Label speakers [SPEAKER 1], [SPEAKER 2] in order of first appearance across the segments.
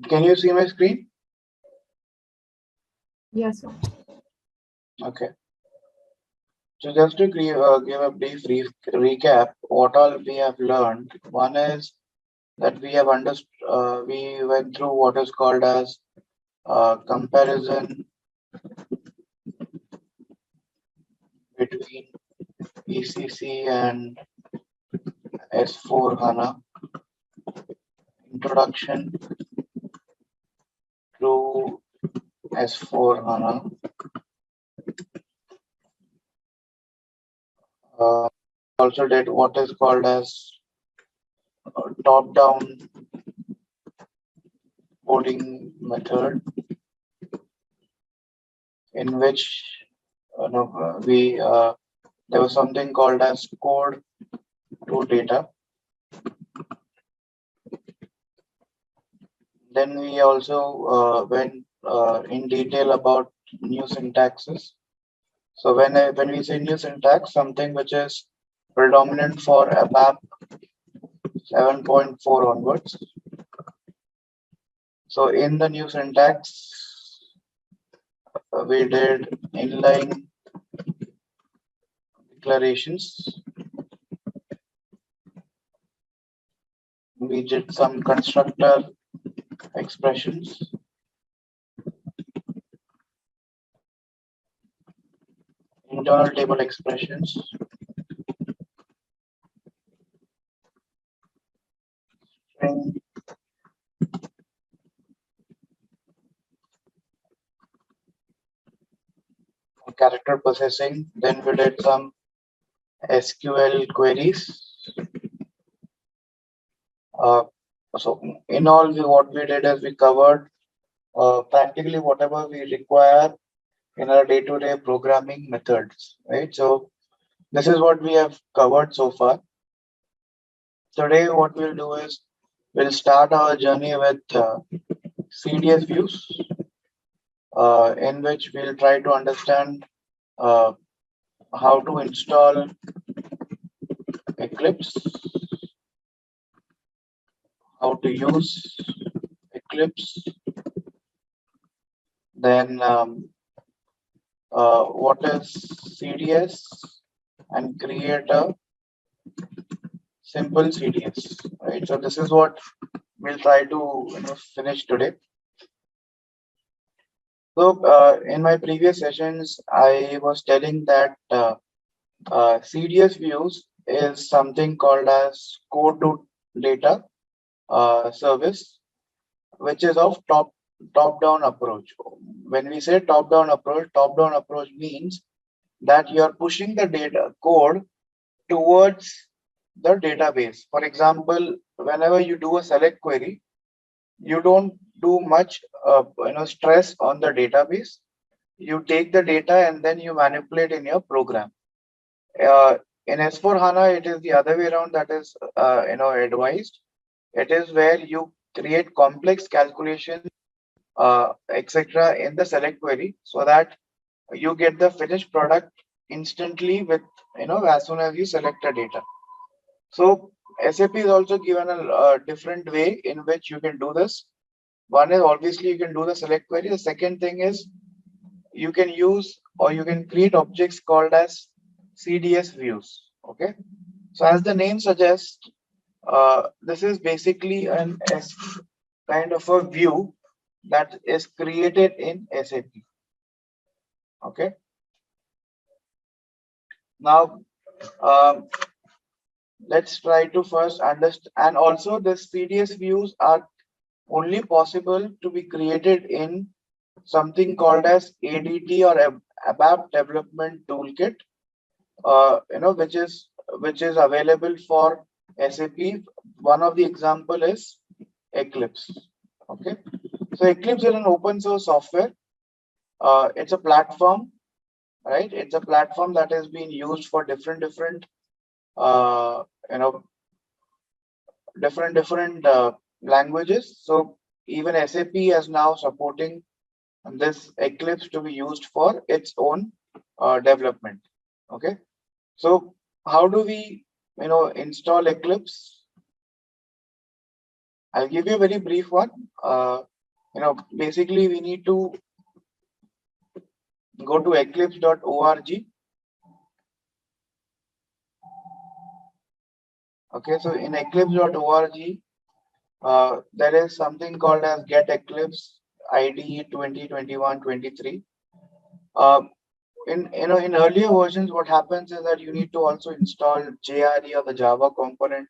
[SPEAKER 1] Can you see my screen?
[SPEAKER 2] Yes, sir.
[SPEAKER 1] Okay. So just to give a brief recap, what all we have learned. One is that we have understood. We went through what is called as comparison between ECC and S4 HANA, introduction to S4 HANA. Also did what is called as top-down coding method, in which we there was something called as code to data. Then we also went in detail about new syntaxes. So when we say new syntax, something which is predominant for ABAP 7.4 onwards. So in the new syntax, we did inline declarations. We did some constructor expressions. Internal table expressions. String character processing. Then we did some SQL queries. So in all, what we did is we covered practically whatever we require in our day-to-day programming methods, right? So this is what we have covered so far. Today, what we'll do is we'll start our journey with CDS views, in which we'll try to understand uh, how to install Eclipse, how to use Eclipse, then what is CDS, and create a simple CDS, right? So this is what we'll try to finish today. So in my previous sessions, I was telling that CDS views is something called as code to data service, which is of top-down approach. When we say top-down approach means that you are pushing the data code towards the database. For example, whenever you do a select query, you don't do much stress on the database. You take the data and then you manipulate in your program. In S4 HANA, it is the other way around, that is advised. It is where you create complex calculations, etc. in the select query, so that you get the finished product instantly with as soon as you select the data. So SAP is also given a different way in which you can do this. One is obviously you can do the select query. The second thing is you can use or you can create objects called as CDS views. Okay. So as the name suggests, this is basically an kind of a view that is created in SAP. Okay. Now, let's try to first understand. And also, the CDS views are only possible to be created in something called as ADT or ABAP Development Toolkit, which is available for SAP. One of the example is Eclipse. Okay, so Eclipse is an open source software. It's a platform, right? It's a platform that has been used for different uh, you know different languages. So even SAP is now supporting this Eclipse to be used for its own development. Okay, so how do we install Eclipse? I'll give you a very brief one. Basically we need to go to eclipse.org. Okay, so in eclipse.org, there is something called as Get Eclipse IDE 2021-23. In earlier versions, what happens is that you need to also install JRE or the Java component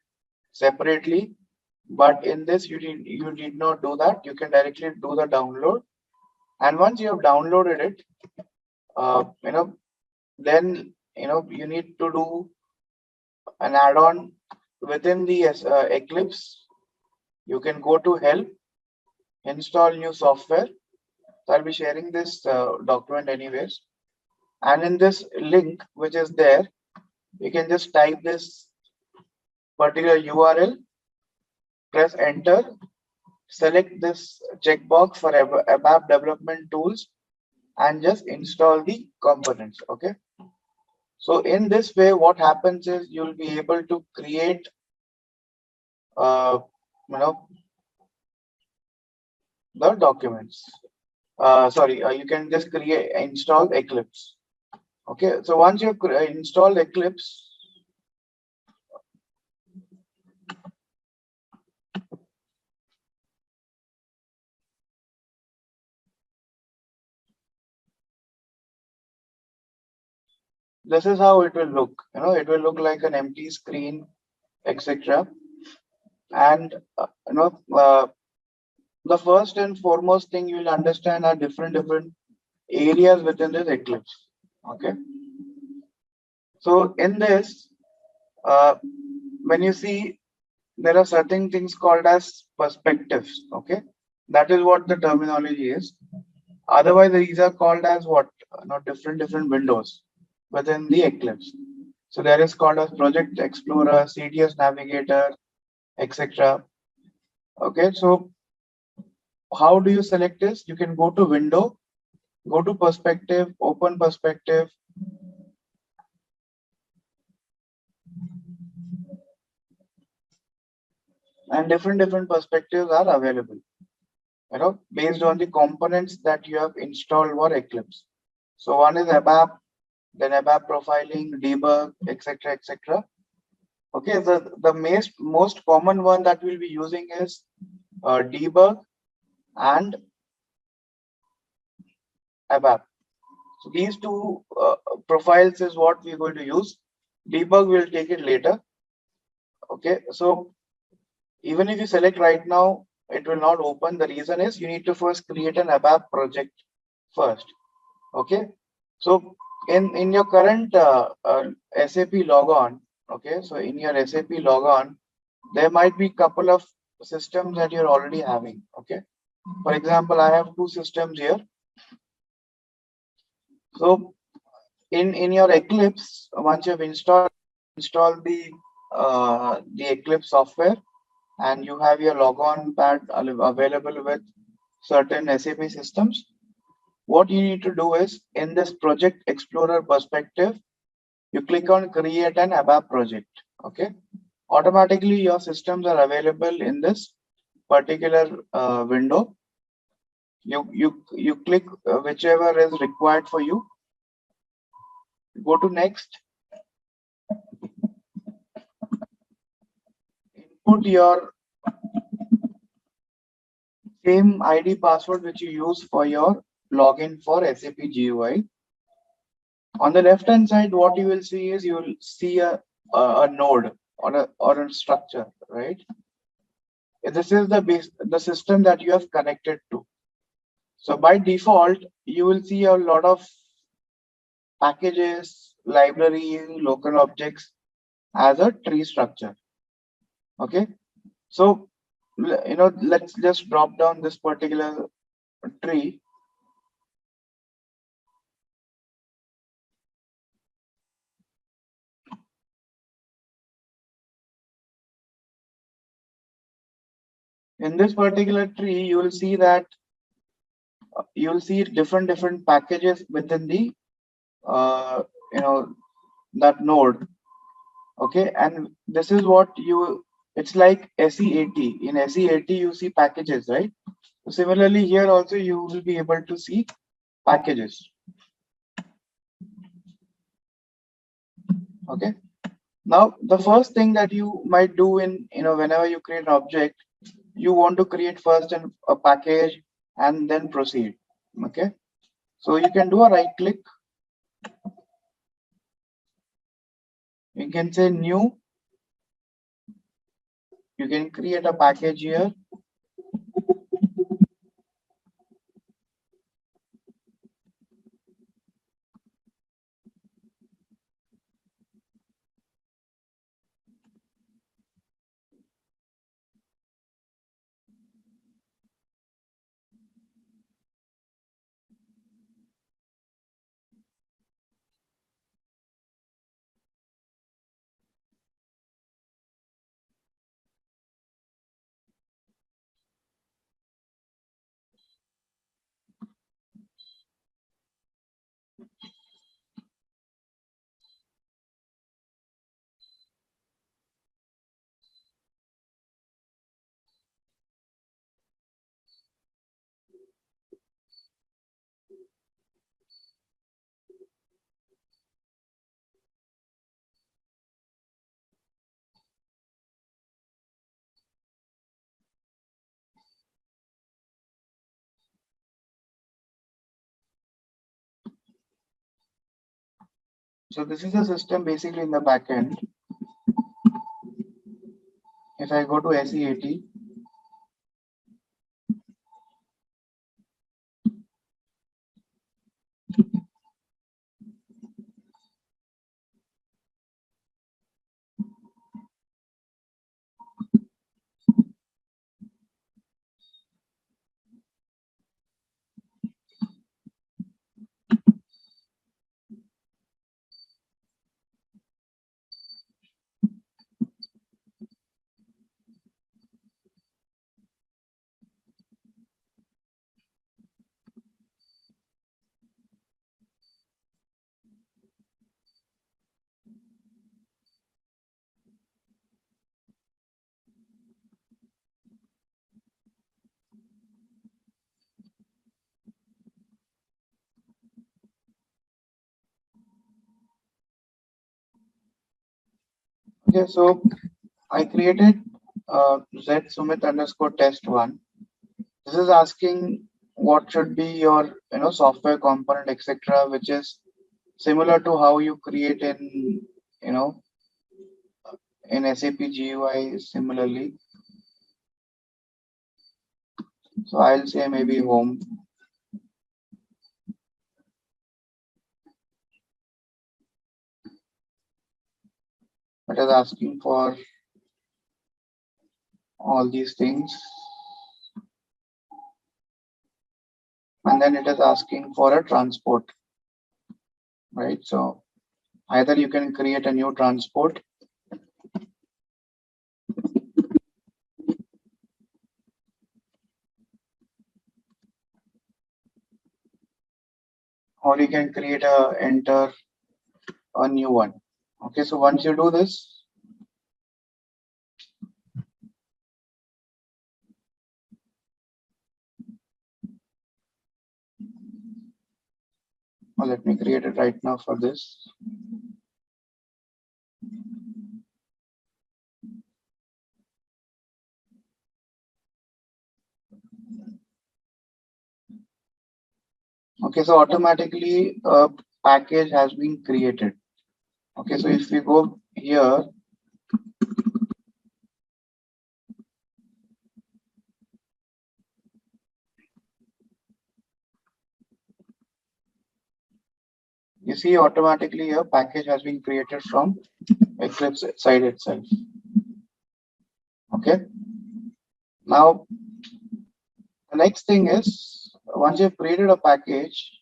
[SPEAKER 1] separately. But in this, you did not do that. You can directly do the download, and once you have downloaded it, then you need to do an add-on within the Eclipse. You can go to Help, Install New Software. So I'll be sharing this document anyways. And in this link, which is there, you can just type this particular URL, press enter, select this checkbox for ABAP development tools, and just install the components. Okay. So in this way, what happens is you'll be able to create, the documents. You can just install Eclipse. Okay, so once you've installed Eclipse, this is how it will look. It will look like an empty screen, etc. And the first and foremost thing you will understand are different areas within this Eclipse. Okay. So in this, when you see, there are certain things called as perspectives. Okay, that is what the terminology is. Otherwise, these are called as what? Different windows within the Eclipse. So there is called as Project Explorer, CDS Navigator, etc. Okay, so how do you select this? You can go to Window, go to Perspective, Open Perspective, and different perspectives are available. Based on the components that you have installed for Eclipse. So one is ABAP, then ABAP profiling, debug, etc., etc. Okay, the most common one that we'll be using is debug and ABAP. So these two profiles is what we're going to use. Debug we'll take it later. Okay, so even if you select right now, it will not open. The reason is you need to first create an ABAP project first. Okay, so in your current SAP logon, okay, so in your SAP logon, there might be couple of systems that you're already having. Okay, for example, I have two systems here. So in your Eclipse, once you've installed the Eclipse software, and you have your logon pad available with certain SAP systems, what you need to do is, in this Project Explorer perspective, you click on Create an ABAP project. Okay, automatically your systems are available in this particular window. You click whichever is required for you. Go to Next. Input your same ID password which you use for your login for SAP GUI. On the left hand side, what you will see is you will see a node or a structure, right? This is the system that you have connected to. So by default, you will see a lot of packages, libraries, local objects as a tree structure. Okay, so let's just drop down this particular tree. In this particular tree, you will see that you will see different packages within the that node. Okay, and this is what you It's like SEAT. In SEAT, you see packages, right? So similarly, here also you will be able to see packages. Okay. Now, the first thing that you might do in, whenever you create an object, you want to create first a package and then proceed. Okay. So you can do a right click. You can say new. You can create a package here. So this is the system basically in the backend. If I go to SEAT, okay, so I created Z Sumit underscore test one. This is asking what should be your software component, etc., which is similar to how you create in you know in SAP GUI similarly. So I'll say maybe home. It is asking for all these things, and then it is asking for a transport, right? So either you can create a new transport, or you can create enter a new one. Okay, so once you do this, let me create it right now for this. Okay, so automatically a package has been created. Okay, so if we go here, you see automatically a package has been created from Eclipse side itself. Okay, now the next thing is once you've created a package,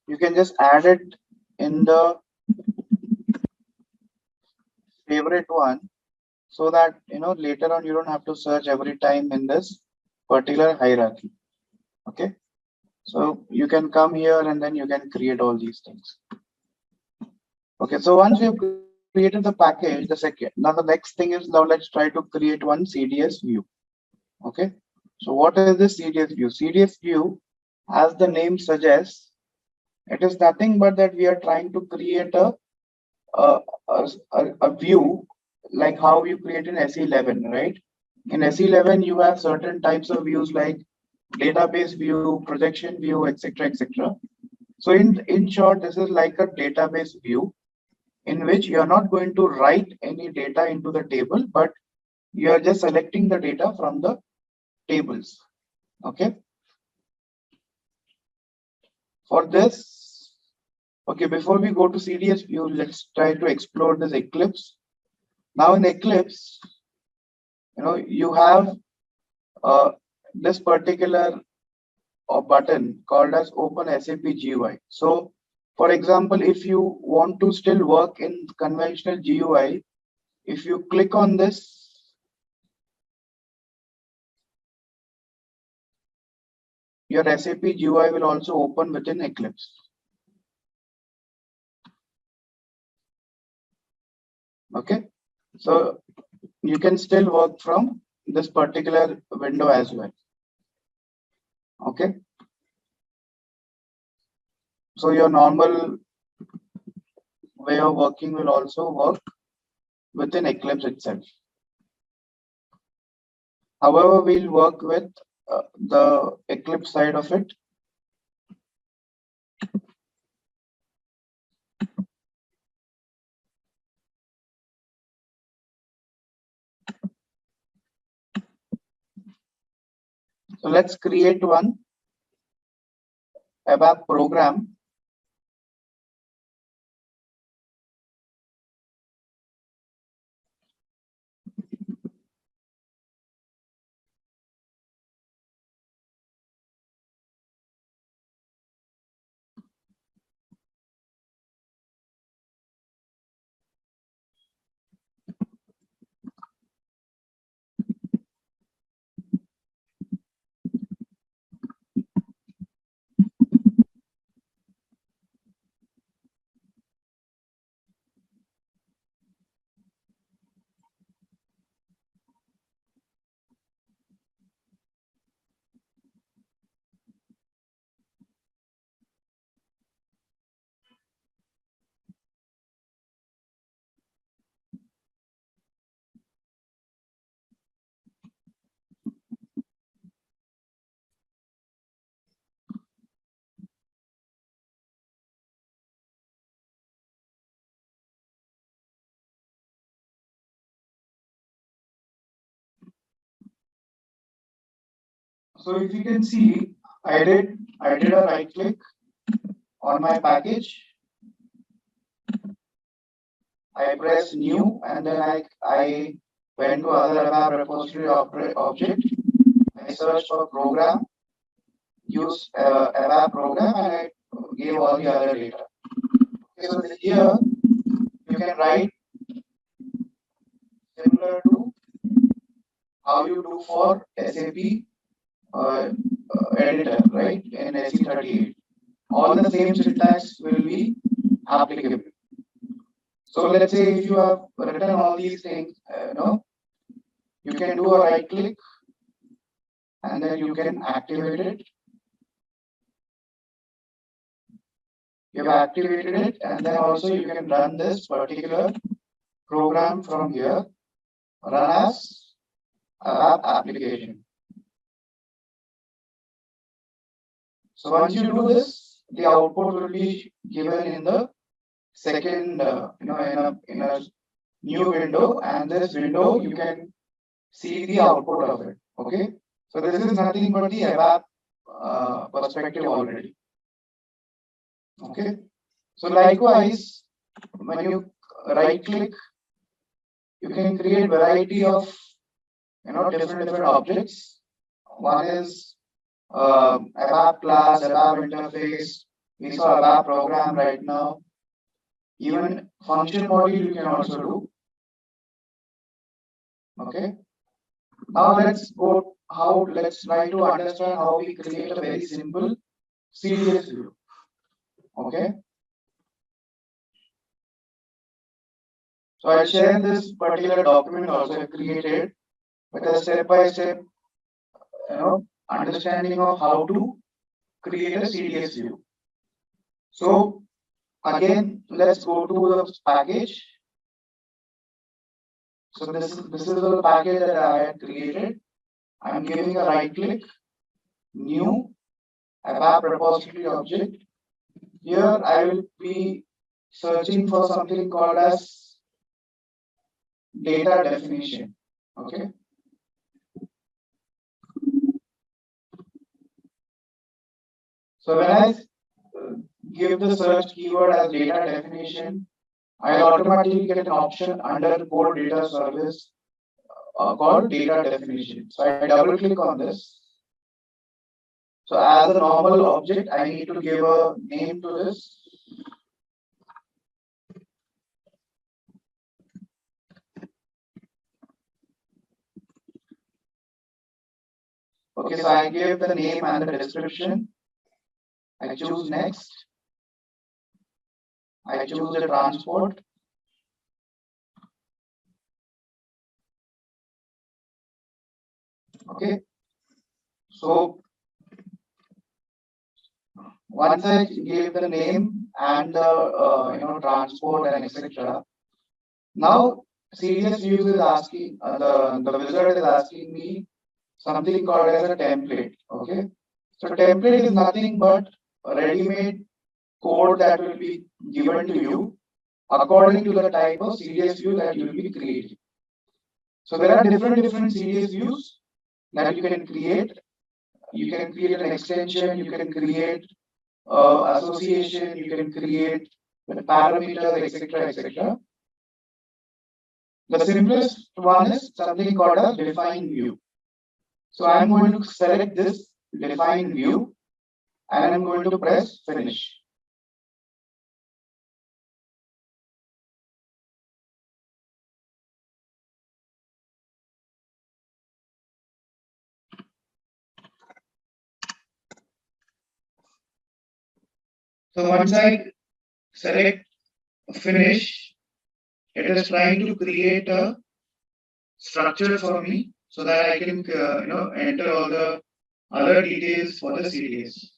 [SPEAKER 1] you can just add it in the favorite one, so that later on you don't have to search every time in this particular hierarchy. Okay, so you can come here and then you can create all these things. Okay, so once you've created the package, now the next thing is, now let's try to create one CDS view. Okay, so what is this CDS view? CDS view, as the name suggests, it is nothing but that we are trying to create a, a view like how you create an S11, right? In S11, you have certain types of views like database view, projection view, etc., etc. So in short, this is like a database view in which you are not going to write any data into the table, but you are just selecting the data from the tables. Okay. For this, okay, before we go to CDS view, let's try to explore this Eclipse. Now in Eclipse, you have this particular button called as Open SAP GUI. So, for example, if you want to still work in conventional GUI, if you click on this, your SAP GUI will also open within Eclipse. Okay, so you can still work from this particular window as well. Okay, so your normal way of working will also work within Eclipse itself. However, we'll work with the Eclipse side of it. So let's create one ABAP program. So if you can see, I did a right click on my package. I press new, and then I went to other ABAP repository object. I searched for program, use ABAP program, and I gave all the other data. Okay, so here you can write similar to how you do for SAP editor, right, in SE38. All the same syntax will be applicable. So let's say if you have written all these things, you can do a right click and then you can activate it. You have activated it, and then also you can run this particular program from here, run as ABAP application. So once you do this, the output will be given in the second, in a new window, and this window you can see the output of it. Okay, so this is nothing but the ABAP perspective already. Okay, so likewise, when you right click, you can create variety of different objects. One is ABAP class, ABAP interface. We saw ABAP program right now. Even function module you can also do. Okay. Now let's try to understand how we create a very simple CDS view. Okay. So I'll share this particular document also I created with a step-by-step, understanding of how to create a CDS view. So again, let's go to the package. So this is the package that I had created. I'm giving a right click, new ABAP repository object. Here I will be searching for something called as data definition. Okay. So when I give the search keyword as data definition, I'll automatically get an option under core data service called data definition. So I double click on this. So as a normal object, I need to give a name to this. Okay, so I give the name and the description. I choose next. I choose the transport. Okay. So once I gave the name and the transport and etc. Now CDS views is asking the wizard is asking me something called as a template. Okay. So template is nothing but a ready-made code that will be given to you according to the type of CDS view that you will be creating. So there are different CDS views that you can create. You can create an extension, you can create association, you can create parameters, etc., etc. The simplest one is something called a define view. So I'm going to select this define view and I'm going to press finish. So once I select finish, it is trying to create a structure for me so that I can enter all the other details for the CDS.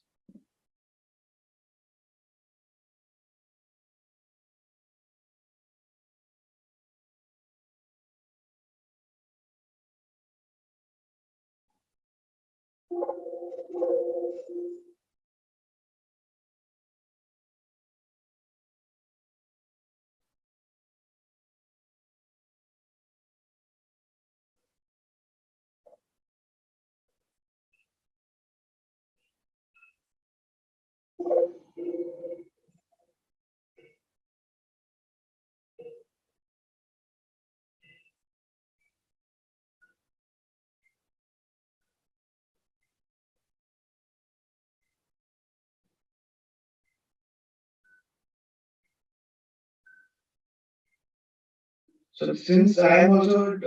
[SPEAKER 1] So since I am also,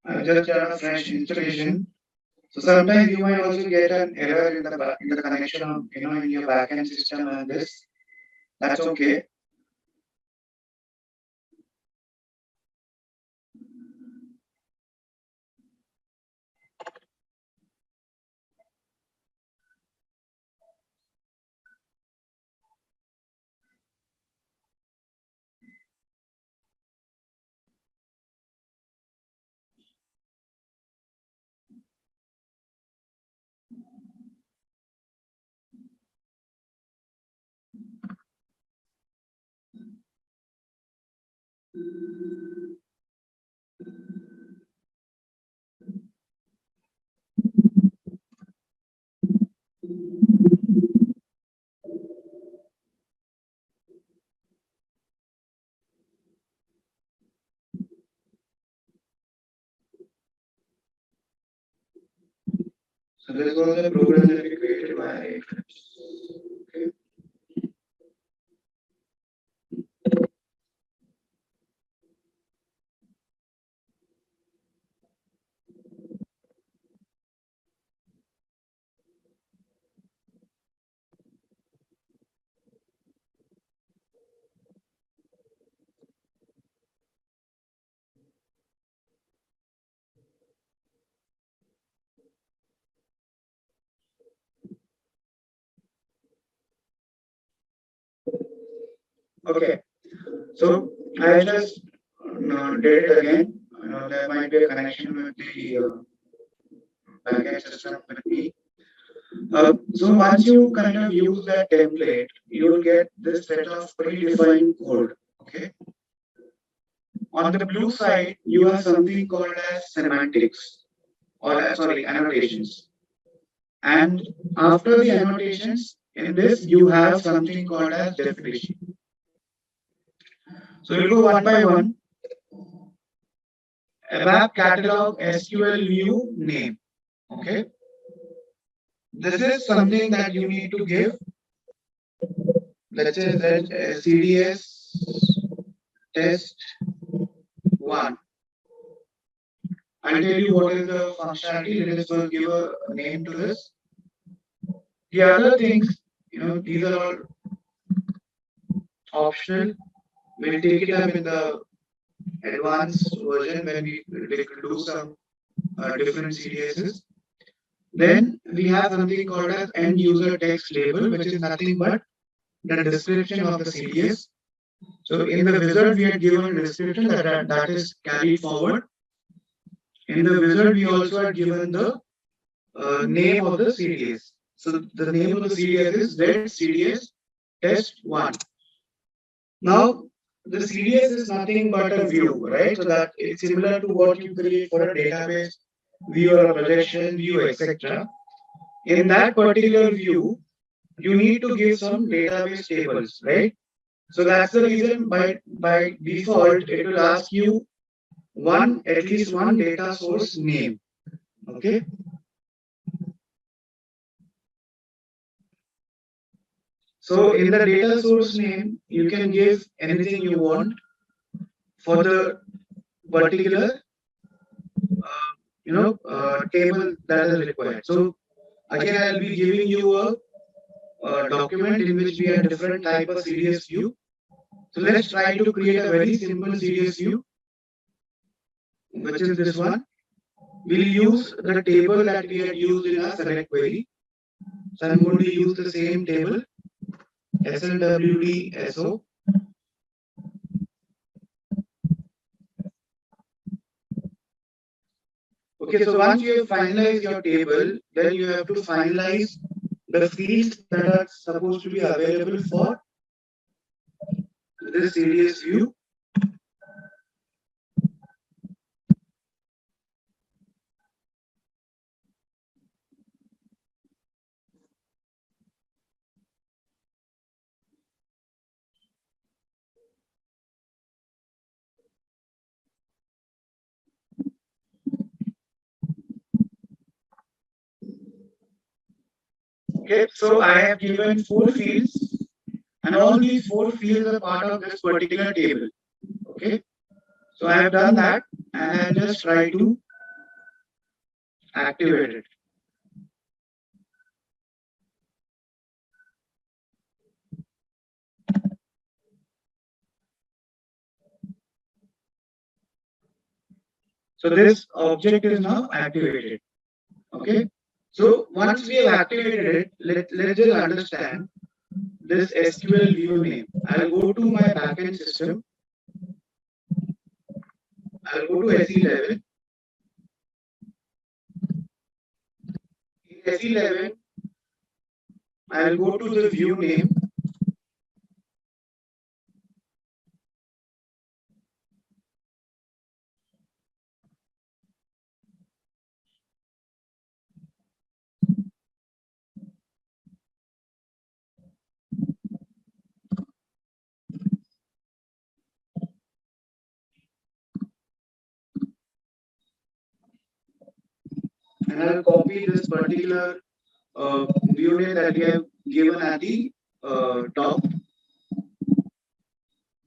[SPEAKER 1] I just done a fresh installation, so sometimes you might also get an error in the connection of, in your backend system and this. That's okay. So this was the program that we created by okay. Okay, so I just did it again. There might be a connection with the backend system with me. So once you kind of use that template, you will get this set of predefined code. Okay. On the blue side, you have something called as semantics, or sorry, annotations. And after the annotations, in this you have something called as definition. So we'll go one by one. ABAP catalog SQL view name. Okay. This is something that you need to give. Let's say that CDS test 1. I'll tell you what is the functionality. Let us first give a name to this. The other things, these are all optional. We'll take it up in the advanced version when we do some different CDSs. Then we have something called as end user text label, which is nothing but the description of the CDS. So in the wizard, we had given a description that is carried forward. In the wizard, we also had given the name of the CDS. So the name of the CDS is ZCDS test 1. Now, the CDS is nothing but a view, right? So that it's similar to what you create for a database view or a projection view, etc. In that particular view, you need to give some database tables, right? So that's the reason by default, it will ask you at least one data source name. Okay. So in the data source name, you can give anything you want for the particular table that is required. So again, I'll be giving you a document in which we have different type of CDS view. So let's try to create a very simple CDS view, which is this one. We'll use the table that we had used in our select query. So I'm going to use the same table, SLWD-SO. Okay, so once you have finalized your table, then you have to finalize the fields that are supposed to be available for this CDS view. Okay, so I have given 4 fields, and all these 4 fields are part of this particular table. Okay, so I have done that, and I'll just try to activate it. So this object is now activated. Okay. So once we have activated it, let's just understand this SQL view name. I'll go to my backend system. I'll go to SE11. In SE11, I'll go to the view name. And I'll copy this particular view name that we have given at the top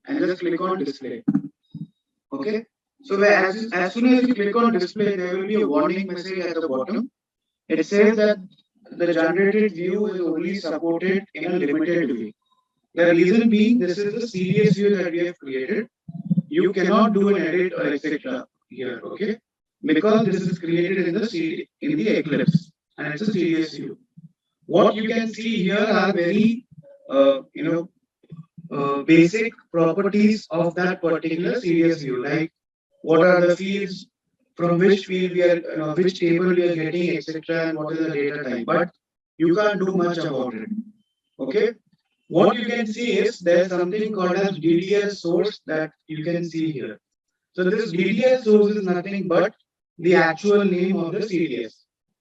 [SPEAKER 1] and just click on display. Okay. So as soon as you click on display, there will be a warning message at the bottom. It says that the generated view is only supported in a limited way. The reason being, this is the CDS view that we have created. You cannot do an edit or etc. here, okay? Because this is created in the Eclipse, and it's a CDS view. What you can see here are very basic properties of that particular CDS view, like what are the fields, from which field we are, which table we are getting, etc., and what is the data type. But you can't do much about it. Okay. What you can see is there's something called as DDL source that you can see here. So this DDL source is nothing but the actual name of the CDS,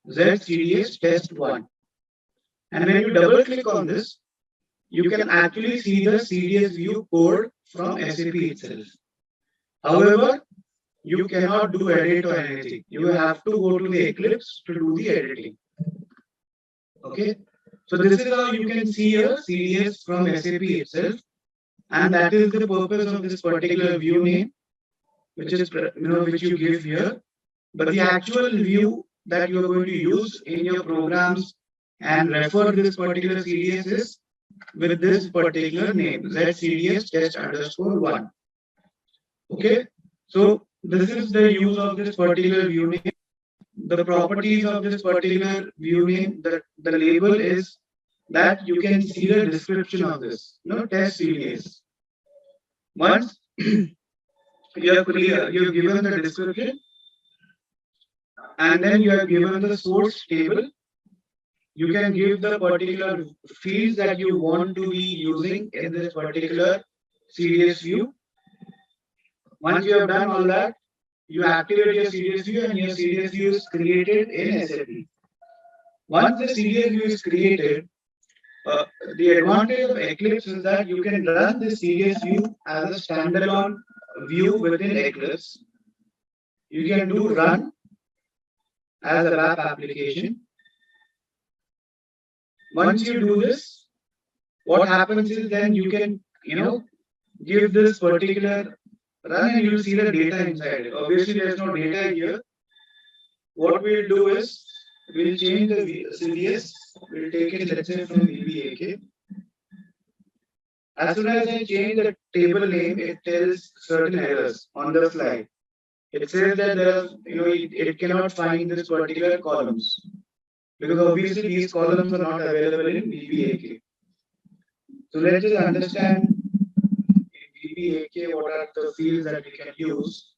[SPEAKER 1] ZCDS test 1. And when you double click on this, you can actually see the CDS view code from SAP itself. However, you cannot do edit or anything. You have to go to the Eclipse to do the editing. Okay. So this is how you can see a CDS from SAP itself. And that is the purpose of this particular view name, which is, which you give here. But the actual view that you are going to use in your programs and refer this particular CDS is with this particular name, ZCDS test underscore 1. Okay. So this is the use of this particular view name. The properties of this particular view name, the label is that you can see the description of this, test CDS. Once you are clear, you have given the description, and then you have given the source table. You can give the particular fields that you want to be using in this particular CDS view. Once you have done all that, you activate your CDS view, and your CDS view is created in SAP. Once the CDS view is created, the advantage of Eclipse is that you can run the CDS view as a standalone view within Eclipse. You can do run as a web application. Once you do this, what happens is then you can, give this particular run and you'll see the data inside it. Obviously, there's no data here. What we'll do is we'll change the CDS. We'll take it, let's say, from VBAK. As soon as I change the table name, it tells certain errors on the fly. It says that it cannot find this particular columns, because obviously these columns are not available in VBAK. So let's just understand in VBAK what are the fields that we can use.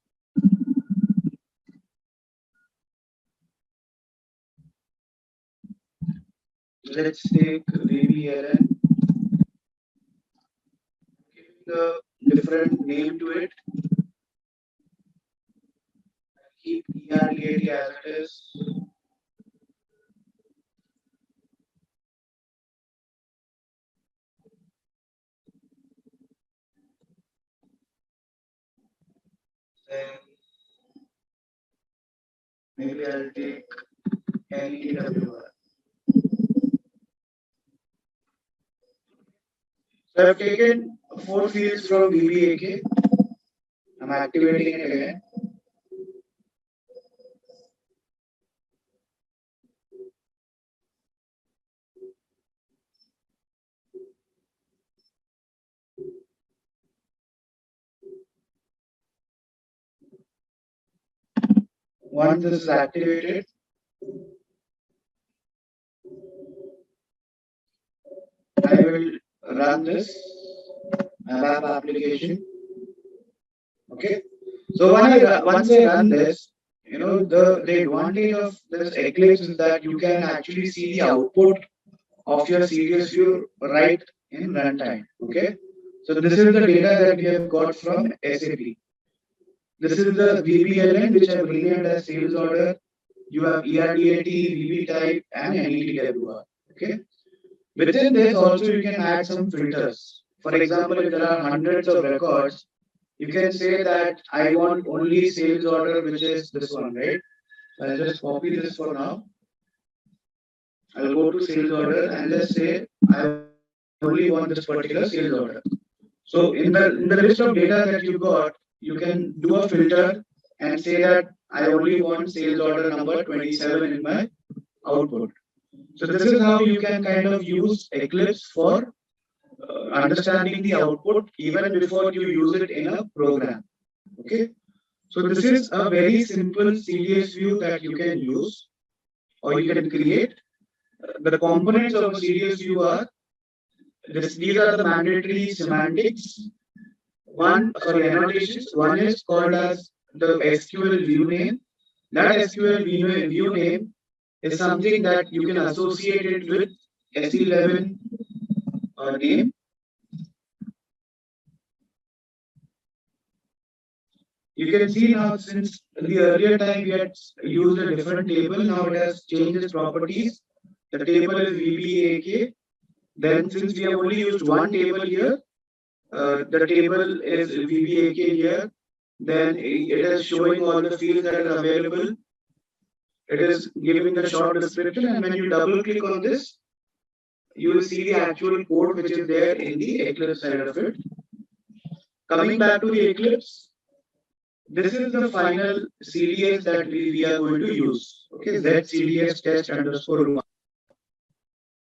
[SPEAKER 1] Let's take VBLN, give the different name to it, keep ERDAT as it is. Then maybe I'll take NEWR. So I've taken 4 fields from VBAK. I'm activating it again. Once this is activated, I will run this ABAP application. Okay. So once I run this, the advantage of this Eclipse is that you can actually see the output of your CDS view right in runtime. Okay. So this is the data that we have got from SAP. This is the VBLN, which I've renamed as sales order. You have ERDAT, VB type, and NETWR. Okay. Within this also you can add some filters. For example, if there are hundreds of records, you can say that I want only sales order, which is this one, right? So I'll just copy this for now. I'll go to sales order and let's say I only want this particular sales order. So in the list of data that you got, you can do a filter and say that I only want sales order number 27 in my output. So this is how you can kind of use Eclipse for understanding the output even before you use it in a program. Okay. So this is a very simple CDS view that you can use or you can create. The components of a CDS view are these are the mandatory semantics. Annotations. One is called as the SQL view name. That SQL view name is something that you can associate it with SE11 name. You can see now, since the earlier time we had used a different table, now it has changed its properties. The table is VBAK. Then since we have only used one table here, the table is VBAK here. Then it is showing all the fields that are available. It is giving the short description, and when you double click on this, you will see the actual code which is there in the Eclipse side of it. Coming back to the Eclipse, this is the final CDS that we are going to use. Okay, that CDS test underscore one.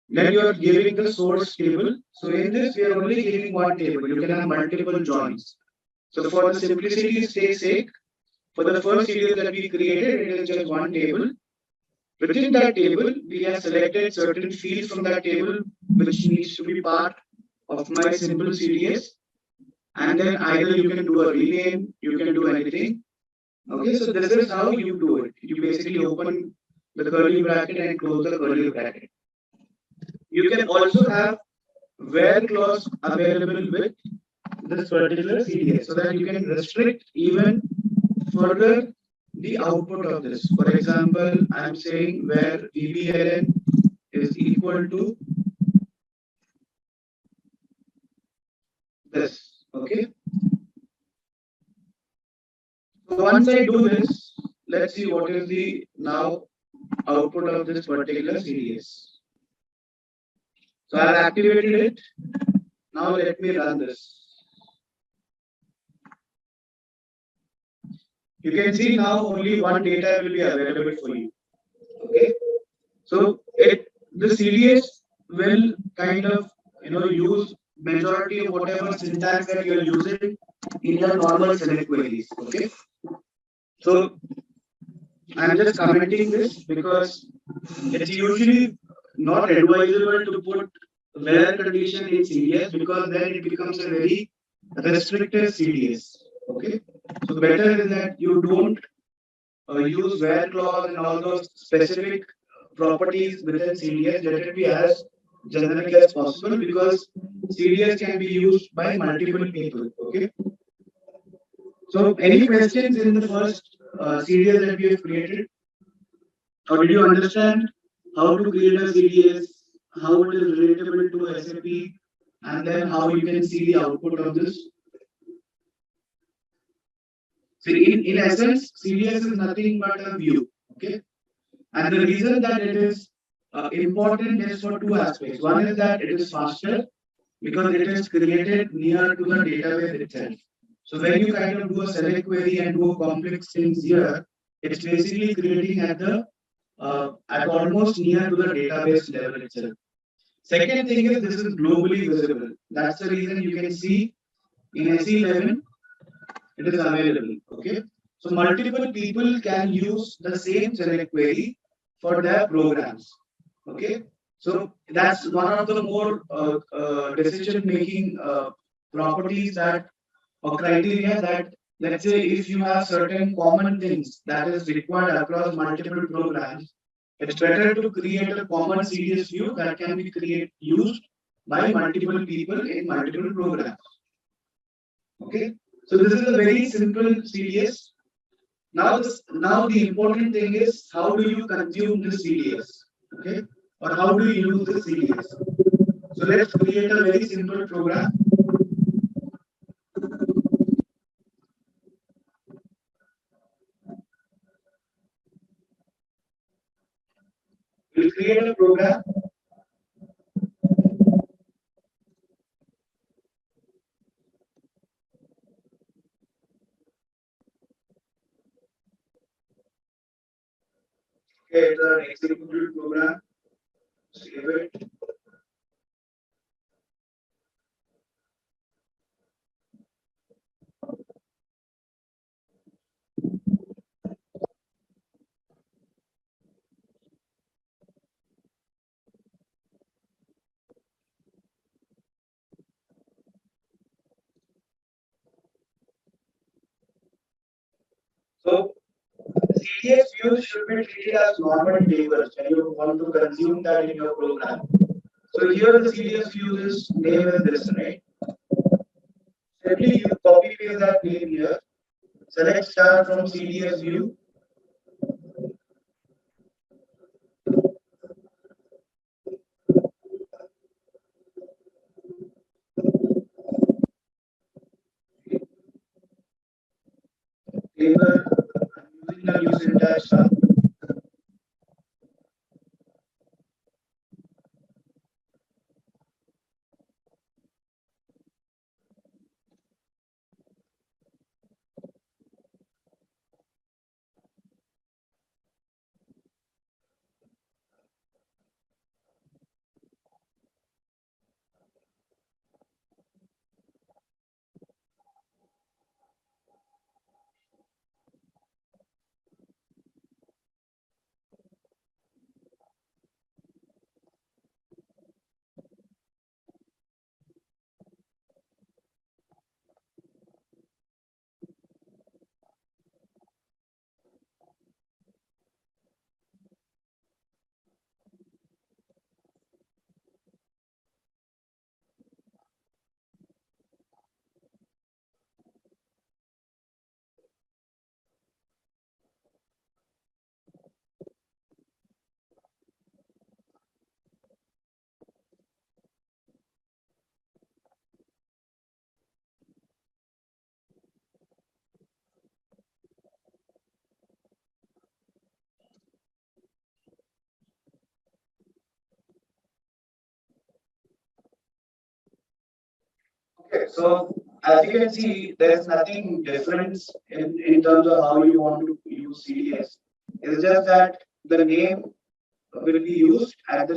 [SPEAKER 1] Then you are giving the source table. So in this, we are only giving one table. You can have multiple joins. So for the simplicity's sake, for the first CDS that we created, it is just one table. Within that table, we have selected certain fields from that table which needs to be part of my simple CDS. And then either you can do a rename, you can do anything. Okay, so this is how you do it. You basically open the curly bracket and close the curly bracket. You can also have where clause available with this particular CDS so that you can restrict even further the output of this. For example, I'm saying where VBLN is equal to this. Okay. So once I do this, let's see what is the now output of this particular CDS. So I've activated it. Now let me run this. You can see now only one data will be available for you. Okay. So the CDS will kind of use majority of whatever syntax that you're using in your normal select queries. Okay. So I'm just commenting this because it's usually not advisable to put where condition in CDS because then it becomes a very restrictive CDS. Okay. So better is that you don't use where clause and all those specific properties within CDS. Let it be as generic as possible because CDS can be used by multiple people. Okay. So any questions in the first CDS that we have created? Or did you understand how to create a CDS, how it is relatable to SAP, and then how you can see the output of this? So in essence, CDS is nothing but a view. Okay. And the reason that it is important is for two aspects. One is that it is faster because it is created near to the database itself. So when you kind of do a select query and do complex things here, it's basically creating at almost near to the database level itself. Second thing is this is globally visible. That's the reason you can see in SE11 it is available. Okay. So multiple people can use the same select query for their programs. Okay. So that's one of the more decision-making properties that or criteria that, let's say, if you have certain common things that is required across multiple programs, it's better to create a common CDS view that can be used by multiple people in multiple programs. Okay. So this is a very simple CDS. Now the important thing is how do you consume this CDS? Okay. Or how do you use this CDS? So let's create a very simple program. We'll create a program. Okay, it's an executable program. Save it. So CDS views should be treated as normal tables when you want to consume that in your program. So here the CDS view is name is this, right? Simply you copy paste that name here. Select star from CDS view. Table. I'm using the new syntax now. Okay, so as you can see, there's nothing difference in terms of how you want to use CDS. It's just that the name will be used at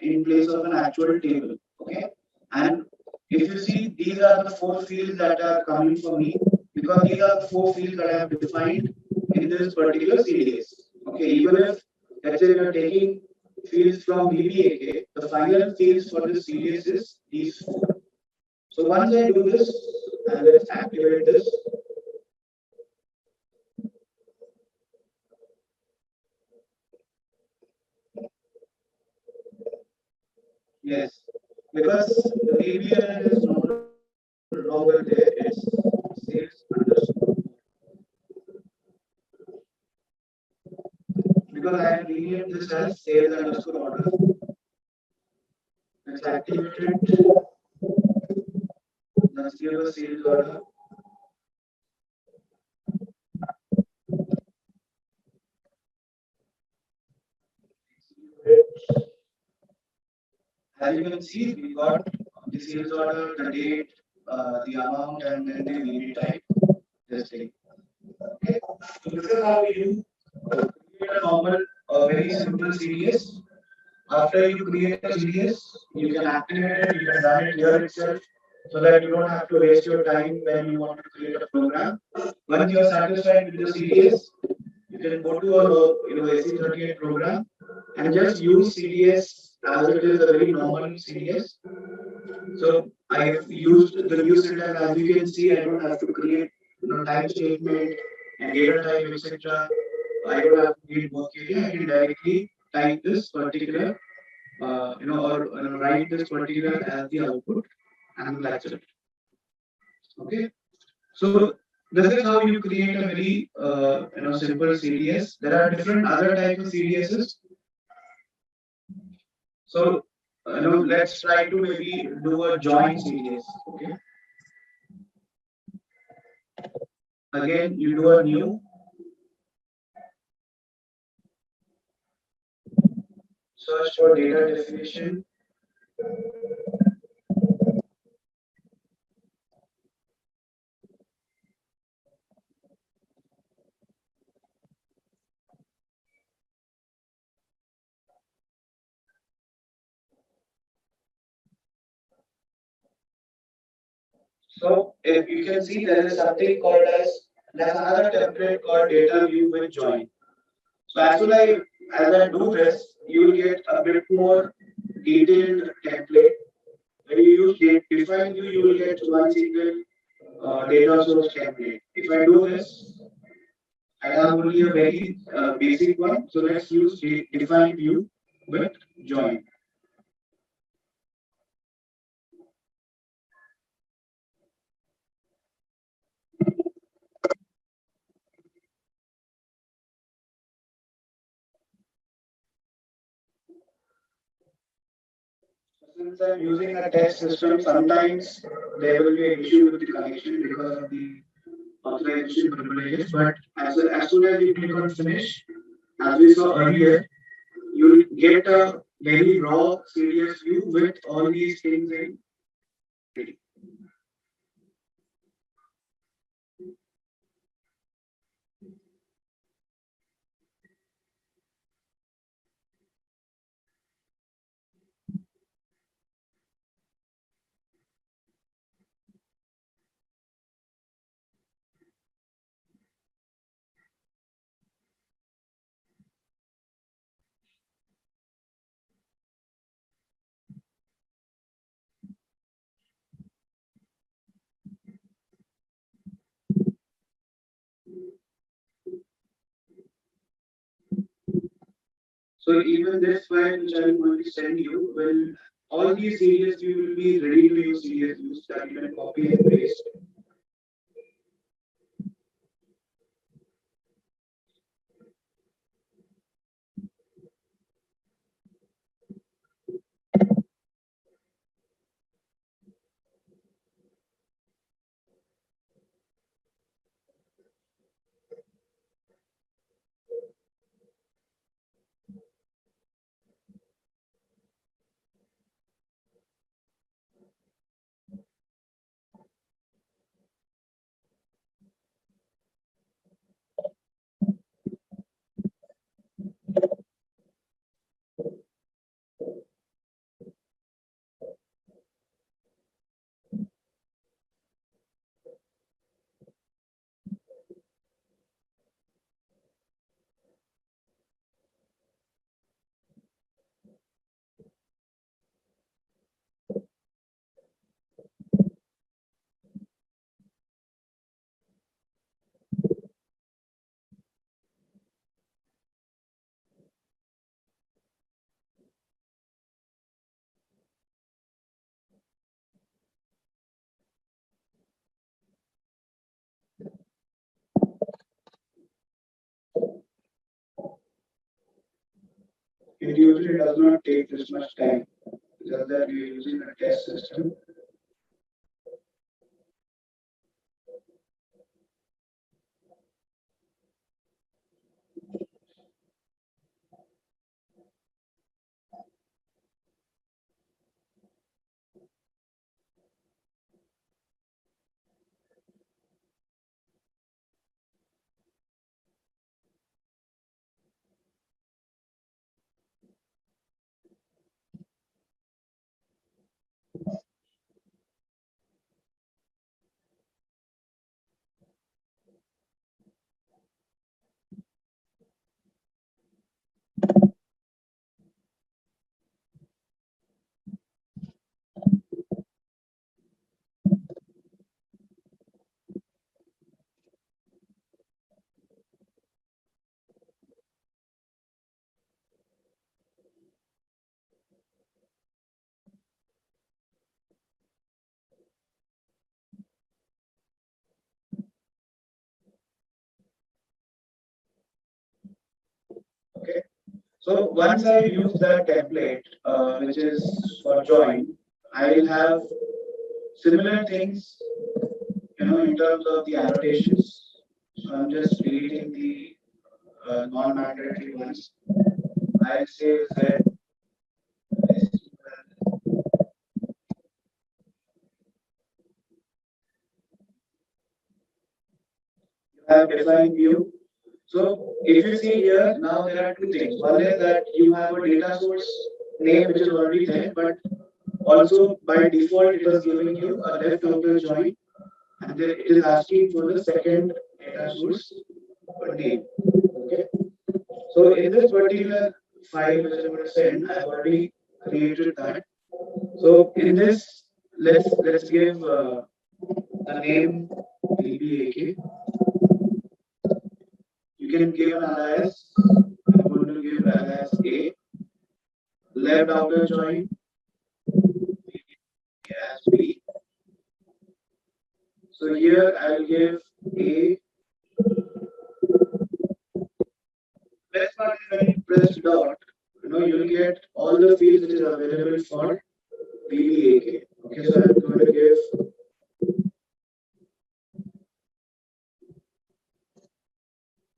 [SPEAKER 1] in place of an actual table. Okay, and if you see, these are the four fields that are coming for me because these are the four fields that I have defined in this particular CDS. Okay, even if let's say we are taking fields from VBAK, the final fields for this CDS is these four. So once I do this, and let's activate this. Yes, because the VBN is no longer there, it's sales underscore. Because I have renamed this as sales underscore order. Let's activate it. Let's give a sales order. As you can see, we got the sales order, the date, the amount, and then the VB type. This thing. Okay. So this is how you create a normal, very simple CDS. After you create a CDS, you can activate it, you can run it here itself so that you don't have to waste your time when you want to create a program. Once you are satisfied with the CDS, you can go to a AC38 program and just use CDS as it is a very normal CDS. So I've used the new syntax. As you can see, I don't have to create time statement and data type, etc. I don't have to create work area. I can directly type this particular or write this particular as the output, and that's it. Okay. So this is how you create a very simple CDS. There are different other type of CDSs. So let's try to maybe do a join CDS. Okay. Again, you do a new. Search for data definition. So if you can see, there is something called there's another template called data view with join. So as I do this, you will get a bit more detailed template. When you use define view, you will get one single data source template. If I do this I have only a very basic one. So let's use define view with join. Since I'm using a test system, sometimes there will be an issue with the connection because of the authorization privileges. But as soon as you click on finish, as we saw earlier, you'll get a very raw CDS view with all these things in. So even this file which I am going to send you will all these CDS view will be ready to use CDS views that you can copy and paste. It usually does not take this much time, just that we are using a test system. Okay. So once I use that template, which is for join, I will have similar things, in terms of the annotations. So I'm just deleting the non-mandatory ones. I'll say that you have defined view. So if you see here, now there are two things. One is that you have a data source name which is already there, but also by default it is giving you a left outer join, and then it is asking for the second data source name. Okay. So in this particular file which I'm going to send, I've already created that. So in this, let's give the name ABAK. can give an alias. I'm going to give alias A. Left outer join as B. So here I'll give A. Best part is when you press dot, you'll get all the fields which is available for BBAK. Okay, so I'm going to give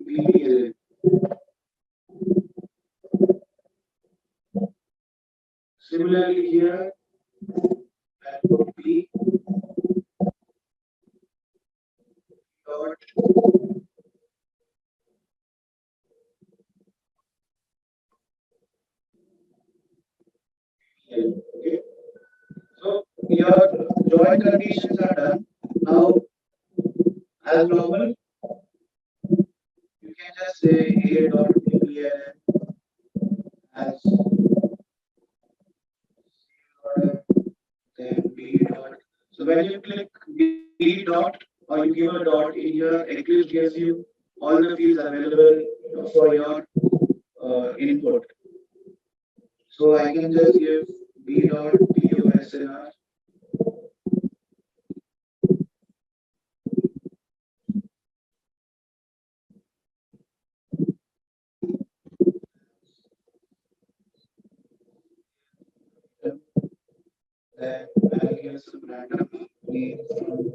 [SPEAKER 1] BBL. Similarly here, I'll put B dot L. Okay, so your join conditions are done. Now, as normal, you can just say A dot BBL as then B dot. So when you click B dot or you give a dot in here, Eclipse gives you all the fields available for your input. So I can just give B dot POSNR. Then I'll give some random name from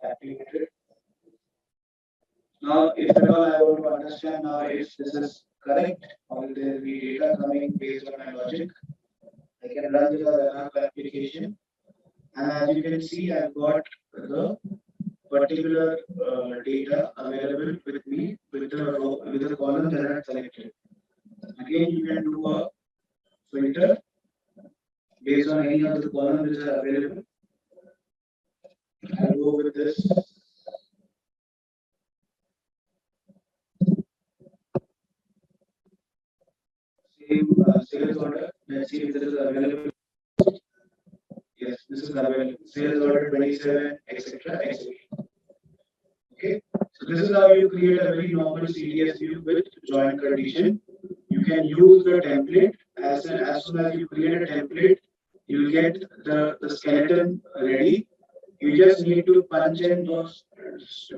[SPEAKER 1] applicator. Now, if at all I want to understand now if this is correct or will there be data coming based on my logic, I can run this as an app application. And as you can see, I've got the particular data available with me with the row, with the column that I selected. Again, you can do a filter based on any of the columns which are available. I'll go with this. Same sales order. Let's see if this is available. Yes, this is available. Sales order 27, etc. etc. Okay, so this is how you create a very normal CDS view with join condition. You can use the template as soon as you create a template, you'll get the skeleton ready. You just need to punch in those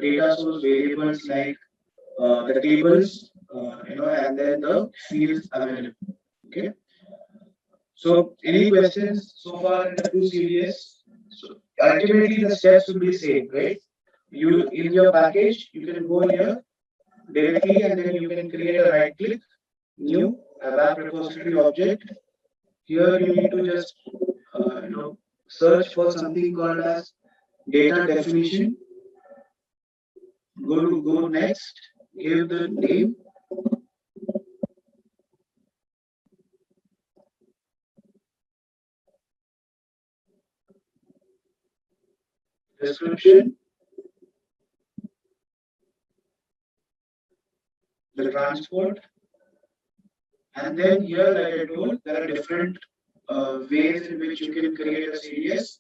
[SPEAKER 1] data source variables like the tables, and then the fields available. Okay. So, any questions so far in the two CDS? So, ultimately, the steps will be same, right? You in your package, you can go here directly, and then you can create a right click, new ABAP repository object. Here, you need to just search for something called as data definition. Go next, give the name. Description, the transport, and then here, like I told, there are different ways in which you can create a CDS.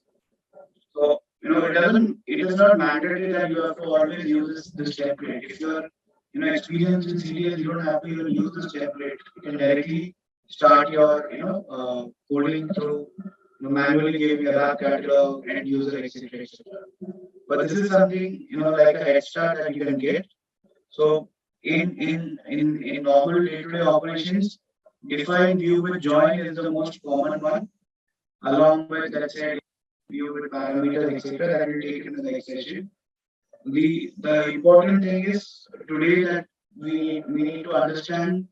[SPEAKER 1] So it is not mandatory that you have to always use this template. If you are experienced in CDS, you don't have to even use this template. You can directly start your coding through manually giving a wrap catalog, end user, etc. etc. But this is something like a head start that you can get. So in normal day-to-day operations, define view with join is the most common one, along with, let's say, view with parameters, etc. That will take into the next session. The important thing is today that we need to understand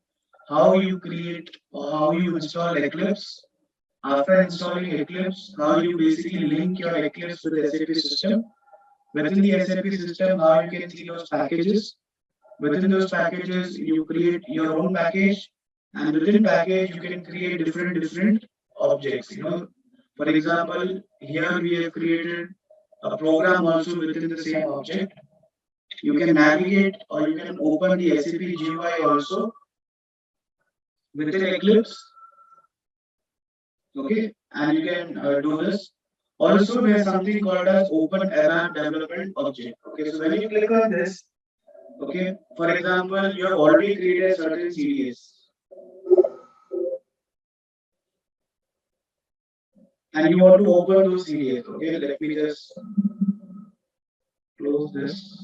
[SPEAKER 1] how you create or how you install Eclipse After installing Eclipse, how you basically link your Eclipse with the SAP system. Within the SAP system, how you can see those packages. Within those packages, you create your own package, and within package, you can create different objects. For example, here we have created a program also within the same object. You can navigate or you can open the SAP GUI also within Eclipse. Okay, and you can do this. Also, there's something called as Open ABAP Development Object. Okay, so when you click on this, okay, for example, you have already created certain CDS and you want to open those CDS. Okay, let me just close this.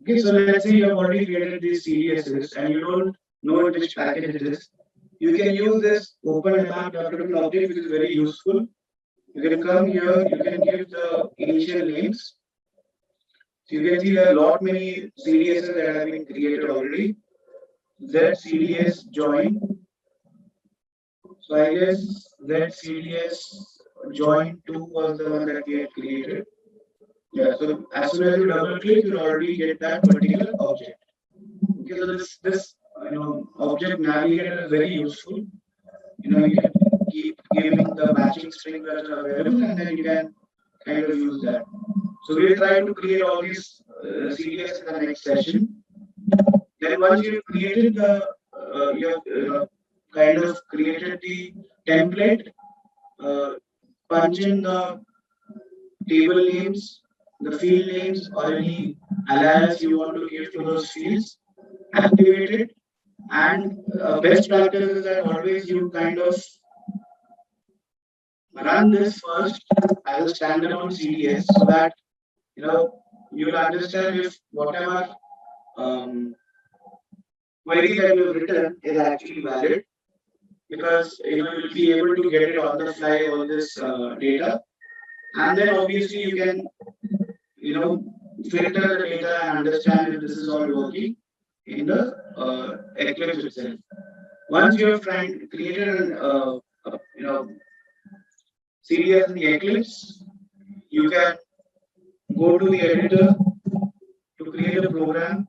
[SPEAKER 1] Okay, so let's say you have already created these CDSs and you don't know in which package it is. You can use this Open ABAP Development Object, which is very useful. You can come here, you can give the initial names. So you can see there are a lot many CDSs that have been created already. Z CDS join. So I guess Z CDS join 2 was the one that we had created. Yeah, so as soon as you double click, you'll already get that particular object. Okay, so this object navigator is very useful. You can keep giving the matching strings that are available, and then you can kind of use that. So we'll try to create all these CDS in the next session. Then once you've created you have kind of created the template, punch in the table names, the field names, or any alias you want to give to those fields, activate it. And best practice is that always you kind of run this first as a standalone CDS so that you'll understand if whatever query that you've written is actually valid, because you'll be able to get it on the fly, all this data, and then obviously you can filter the data and understand if this is all working in the Eclipse itself. Once you have created an CDS in the Eclipse, you can go to the editor to create a program.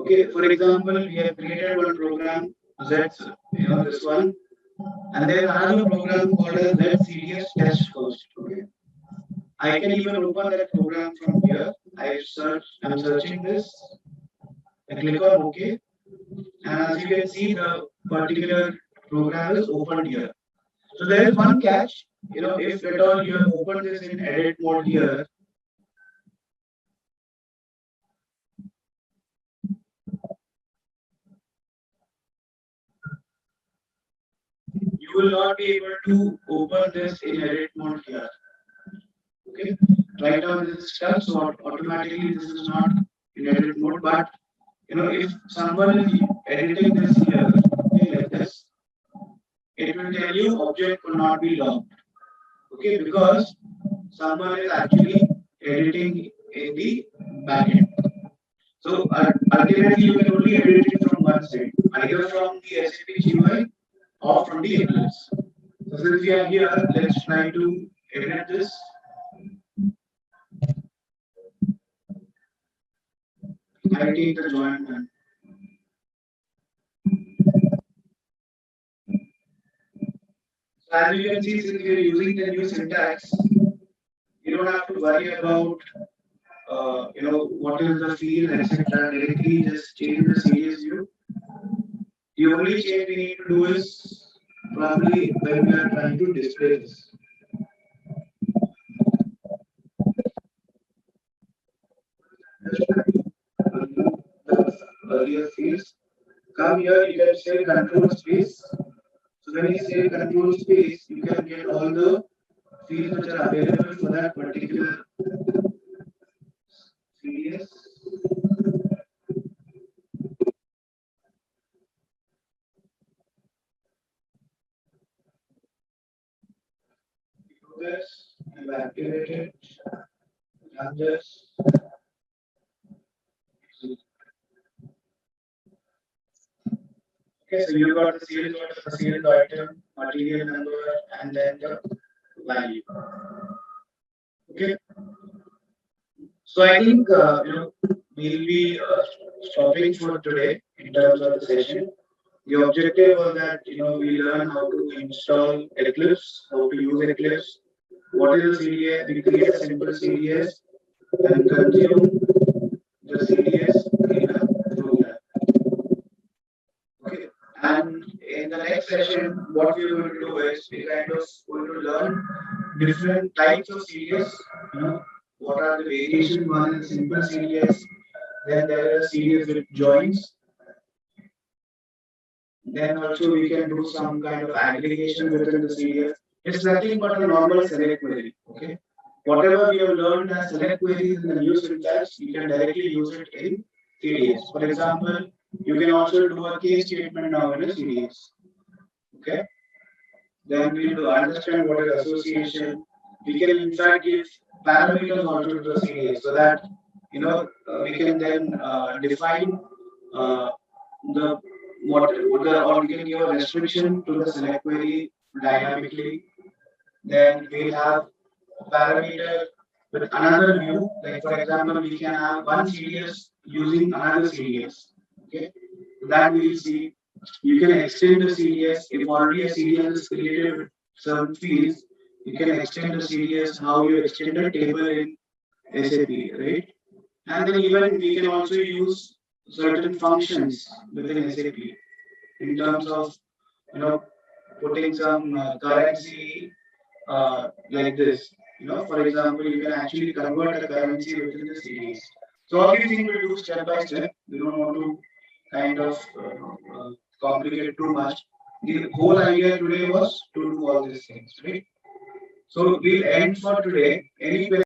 [SPEAKER 1] Okay, for example, we have created one program, Z, this one, and there is another program called as Z CDS test first. Okay, I can even open that program from here. I'm searching this. I click on OK, and as you can see, the particular program is opened here. So there is one catch. If at all you have opened this in edit mode here, you will not be able to open this in edit mode here. Okay, right now this is stuck, so automatically this is not in edit mode. But if someone is editing this here, okay, like this, it will tell you object will not be logged. Okay, because someone is actually editing in the backend. So ultimately, you can only edit it from one side, either from the SAP GUI or from the Eclipse. So since we are here, let's try to edit this. I take the join one. So as you can see, since we are using the new syntax, you don't have to worry about what is the field, etc. Directly just change the CDS view. The only change we need to do is probably when we are trying to display this. The earlier fields. Come here, you can say control space. So when you say control space, you can get all the fields which are available for that particular CDS. Do this and activate it. Run this. Okay, so you got the series item. material number, and then the value. Okay. So I think we'll be stopping for today in terms of the session. The objective was that we learn how to install Eclipse, how to use Eclipse, what is a CDS, we create a simple CDS and consume the CDS in a program. Okay. And in the next session, what we're going to do is we kind of going to learn different types of CDS. What are the variations? One is a simple CDS, then there is a CDS with joins. Then also we can do some kind of aggregation within the CDS. It's nothing but a normal select query. Okay. Whatever we have learned as select queries in the new syntax, you can directly use it in CDS. For example, you can also do a case statement now in a CDS. Okay. Then we will understand what is association. We can in fact give parameters also to the CDS so that we can then define uh, the or we can give a restriction to the select query dynamically. Then we'll have a parameter with another view. Like for example, we can have one CDS using another CDS. Okay, that we'll see. You can extend the CDS if already a CDS is created with certain fields. You can extend the CDS how you extend a table in SAP, right? And then even we can also use certain functions within SAP in terms of you know putting some currency like this. For example, you can actually convert a currency within the CDS. So all these things we'll do step by step. We don't want to kind of complicate too much. The whole idea today was to do all these things, right? So we'll end for today. Any